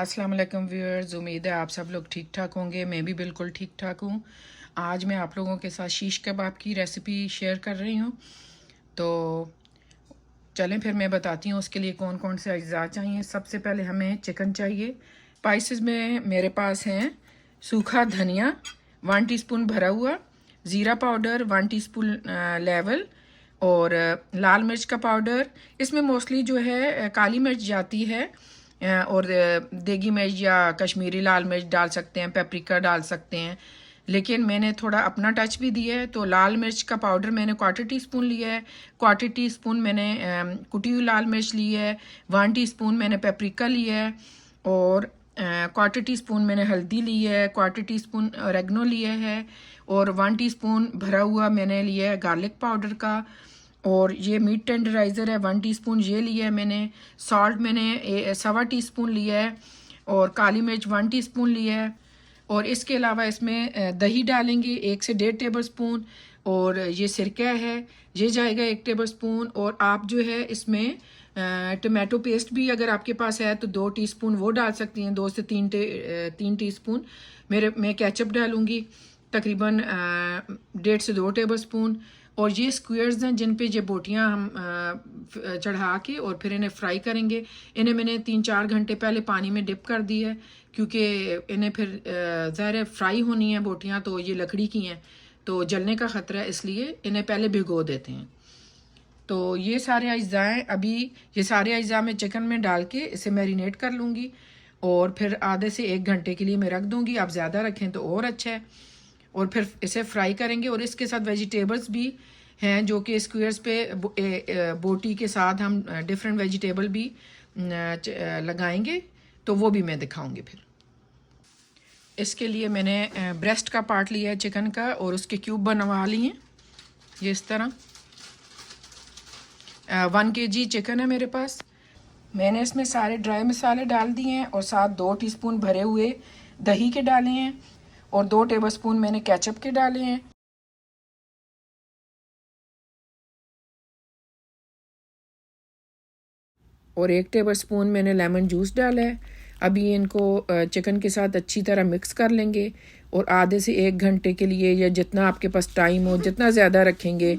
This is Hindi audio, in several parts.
अस्सलाम वालेकुम व्यूअर्स, उम्मीद है आप सब लोग ठीक ठाक होंगे। मैं भी बिल्कुल ठीक ठाक हूँ। आज मैं आप लोगों के साथ शीश कबाब की रेसिपी शेयर कर रही हूँ। तो चलें फिर मैं बताती हूँ उसके लिए कौन कौन से अज्जा चाहिए। सबसे पहले हमें चिकन चाहिए। स्पाइसेस में मेरे पास हैं सूखा धनिया 1 टीस्पून भरा हुआ, ज़ीरा पाउडर 1 टीस्पून लेवल, और लाल मिर्च का पाउडर। इसमें मोस्टली जो है काली मिर्च जाती है, और देगी मिर्च या कश्मीरी लाल मिर्च डाल सकते हैं, पेपरिका डाल सकते हैं, लेकिन मैंने थोड़ा अपना टच भी दिया है। तो लाल मिर्च का पाउडर मैंने 1/4 टीस्पून लिया है, 1/4 टीस्पून मैंने कुटी हुई लाल मिर्च ली है, 1 टीस्पून मैंने पेपरिका लिया है, और 1/4 टीस्पून मैंने हल्दी ली है, 1/4 टीस्पून ऑरेगनो लिया है, और 1 टीस्पून भरा हुआ मैंने लिया है गार्लिक पाउडर का, और ये मीट टेंडराइज़र है 1 टीस्पून ये लिया है मैंने। सॉल्ट मैंने 1.25 टीस्पून लिया है, और काली मिर्च 1 टीस्पून लिया है। और इसके अलावा इसमें दही डालेंगे 1 से 1.5 टेबल स्पून, और ये सिरका है ये जाएगा 1 टेबल स्पून। और आप जो है इसमें टमाटो पेस्ट भी अगर आपके पास है तो 2 टीस्पून वो डाल सकती हैं, 2 से 3 टीस्पून। मैं केचप डालूँगी तकरीबन 1.5 से 2 टेबल स्पून। और ये स्क्वेयर्स हैं जिन पे ये बोटियां हम चढ़ा के और फिर इन्हें फ्राई करेंगे। इन्हें मैंने 3-4 घंटे पहले पानी में डिप कर दी है, क्योंकि इन्हें फिर ज़ाहिर है फ्राई होनी है बोटियां, तो ये लकड़ी की हैं तो जलने का ख़तरा है, इसलिए इन्हें पहले भिगो देते हैं। तो ये सारे अज्जा हैं। अभी ये सारे अज्जा मैं चिकन में डाल के इसे मैरिनेट कर लूँगी, और फिर आधे से 1 घंटे के लिए मैं रख दूँगी। आप ज़्यादा रखें तो और अच्छा है। और फिर इसे फ्राई करेंगे, और इसके साथ वेजिटेबल्स भी हैं जो कि स्क्वेयर्स पे बोटी के साथ हम डिफरेंट वेजिटेबल भी लगाएंगे, तो वो भी मैं दिखाऊंगी। फिर इसके लिए मैंने ब्रेस्ट का पार्ट लिया है चिकन का, और उसके क्यूब बनवा लिए हैं ये इस तरह। 1 kg चिकन है मेरे पास। मैंने इसमें सारे ड्राई मसाले डाल दिए हैं, और साथ 2 टीस्पून भरे हुए दही के डाले हैं, और 2 टेबलस्पून मैंने केचप के डाले हैं। और 1 टेबलस्पून मैंने लेमन जूस डाला है। अभी इनको चिकन के साथ अच्छी तरह मिक्स कर लेंगे, और आधे से 1 घंटे के लिए, या जितना आपके पास टाइम हो, जितना ज़्यादा रखेंगे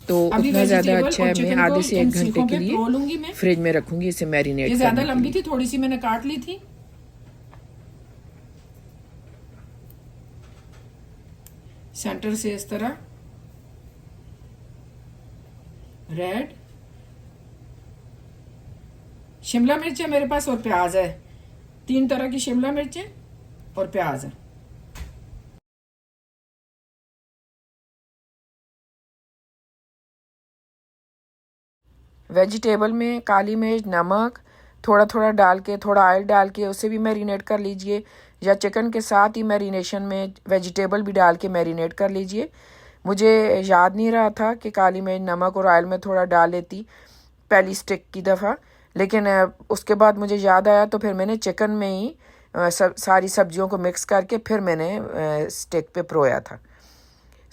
तो उतना ज़्यादा अच्छा है। मैं आधे से 1 घंटे के लिए फ्रिज में रखूँगी इसे मैरिनेट। ये ज़्यादा लंबी थी, थोड़ी सी मैंने काट ली थी। सेंटर से इस तरह रेड शिमला मिर्च है मेरे पास, और प्याज है। 3 तरह की शिमला मिर्च है और प्याज है। वेजिटेबल में काली मिर्च, नमक थोड़ा थोड़ा डाल के, थोड़ा ऑयल डाल के उसे भी मैरिनेट कर लीजिए, या चिकन के साथ ही मैरिनेशन में वेजिटेबल भी डाल के मैरिनेट कर लीजिए। मुझे याद नहीं रहा था कि काली मिर्च, नमक और ऑयल में थोड़ा डाल लेती पहली स्टिक की दफ़ा, लेकिन उसके बाद मुझे याद आया, तो फिर मैंने चिकन में ही सारी सब्जियों को मिक्स करके फिर मैंने स्टिक पे परोया था।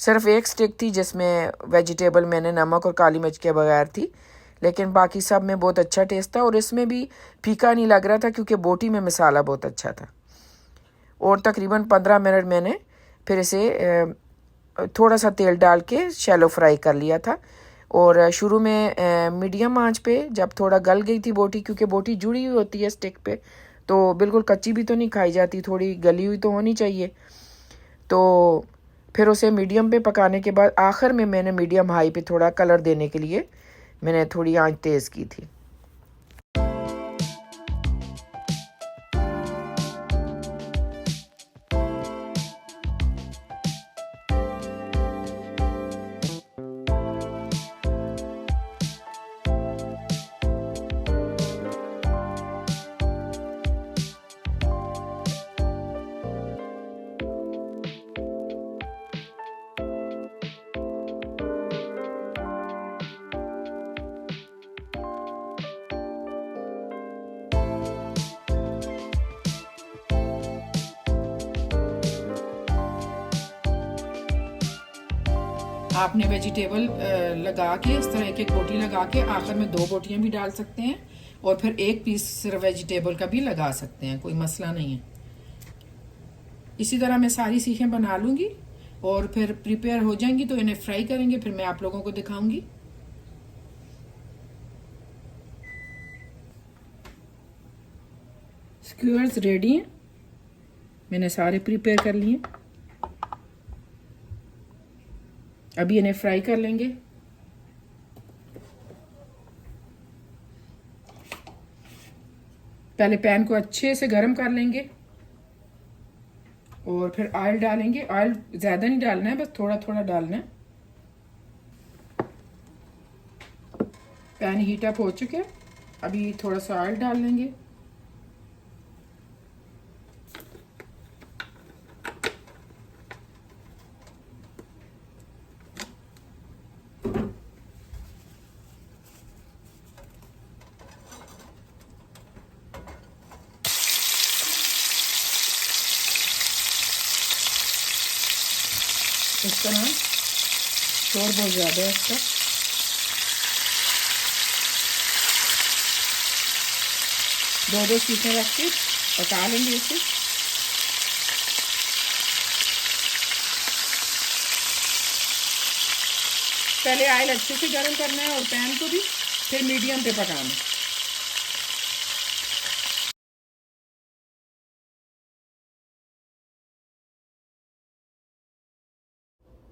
सिर्फ एक स्टिक थी जिसमें वेजिटेबल मैंने नमक और काली मिर्च के बगैर थी, लेकिन बाकी सब में बहुत अच्छा टेस्ट था, और इसमें भी फीका नहीं लग रहा था क्योंकि बोटी में मसाला बहुत अच्छा था। और तकरीबन 15 मिनट मैंने फिर इसे थोड़ा सा तेल डाल के शैलो फ्राई कर लिया था। और शुरू में मीडियम आंच पे, जब थोड़ा गल गई थी बोटी, क्योंकि बोटी जुड़ी हुई होती है स्टिक पे, तो बिल्कुल कच्ची भी तो नहीं खाई जाती, थोड़ी गली हुई तो होनी चाहिए। तो फिर उसे मीडियम पे पकाने के बाद आखिर में मैंने मीडियम हाई पे थोड़ा कलर देने के लिए मैंने थोड़ी आंच तेज़ की थी। आपने वेजिटेबल लगा के इस तरह एक एक बोटी लगा के आखिर में 2 बोटियां भी डाल सकते हैं, और फिर एक पीस सिर्फ वेजिटेबल का भी लगा सकते हैं, कोई मसला नहीं है। इसी तरह मैं सारी सीखें बना लूँगी और फिर प्रिपेयर हो जाएंगी तो इन्हें फ्राई करेंगे, फिर मैं आप लोगों को दिखाऊंगी। स्क्यूअर्स रेडी हैं, मैंने सारे प्रिपेयर कर लिए। अभी इन्हें फ्राई कर लेंगे। पहले पैन को अच्छे से गर्म कर लेंगे और फिर ऑयल डालेंगे। ऑयल ज़्यादा नहीं डालना है, बस थोड़ा थोड़ा डालना है। पैन हीट अप हो चुके हैं, अभी थोड़ा सा ऑयल डाल लेंगे। इस तरह शोर बहुत ज़्यादा है इसका। दो दो सीखें रख के पका लेंगे इसे। पहले ऑयल अच्छे से गर्म करना है और पैन को भी, फिर मीडियम पे पकाना है।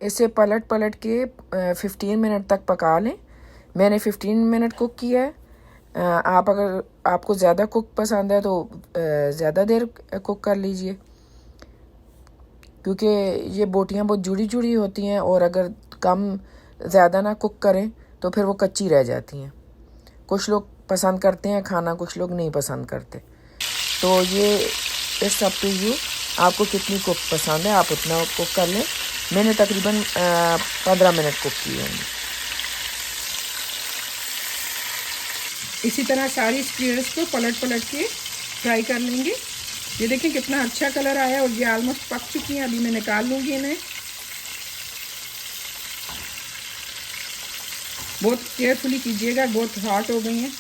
इसे पलट पलट के 15 मिनट तक पका लें। मैंने 15 मिनट कुक किया है। आप अगर आपको ज़्यादा कुक पसंद है तो ज़्यादा देर कुक कर लीजिए, क्योंकि ये बोटियाँ बहुत जुड़ी जुड़ी होती हैं और अगर कम ज़्यादा ना कुक करें तो फिर वो कच्ची रह जाती हैं। कुछ लोग पसंद करते हैं खाना, कुछ लोग नहीं पसंद करते। तो ये इट्स अप टू यू, आपको कितनी कुक पसंद है आप उतना कुक कर लें। मैंने तकरीबन 15 मिनट कुक किए हैं। इसी तरह सारी स्क्यूअर्स को पलट पलट के फ्राई कर लेंगे। ये देखें कितना अच्छा कलर आया और ये ऑलमोस्ट पक चुकी हैं। अभी मैं निकाल लूँगी इन्हें। बहुत केयरफुली कीजिएगा, बहुत हॉट हो गई हैं।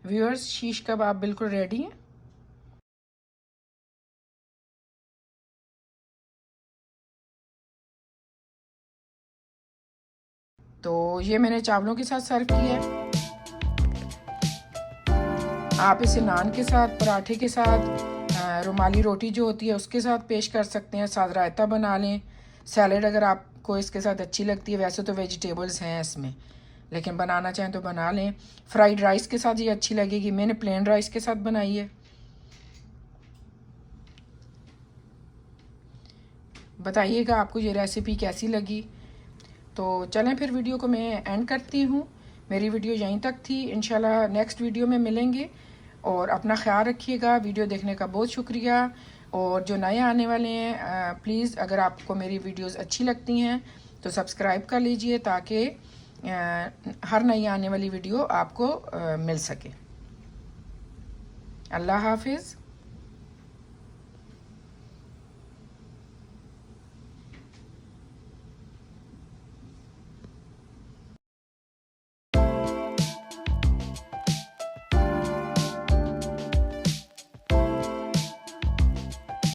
व्यूअर्स, शीश कबाब बिल्कुल रेडी हैं। तो ये मैंने चावलों के साथ सर्व किया है। आप इसे नान के साथ, पराठे के साथ, रुमाली रोटी जो होती है उसके साथ पेश कर सकते हैं। साथ रायता बना लें, सैलड अगर आपको इसके साथ अच्छी लगती है। वैसे तो वेजिटेबल्स हैं इसमें, लेकिन बनाना चाहें तो बना लें। फ्राइड राइस के साथ ये अच्छी लगेगी। मैंने प्लेन राइस के साथ बनाई है। बताइएगा आपको ये रेसिपी कैसी लगी। तो चलें फिर वीडियो को मैं एंड करती हूँ। मेरी वीडियो यहीं तक थी। इंशाल्लाह नेक्स्ट वीडियो में मिलेंगे और अपना ख्याल रखिएगा। वीडियो देखने का बहुत शुक्रिया। और जो नए आने वाले हैं, प्लीज़ अगर आपको मेरी वीडियोस अच्छी लगती हैं तो सब्सक्राइब कर लीजिए, ताकि हर नई आने वाली वीडियो आपको मिल सके। अल्लाह हाफिज़।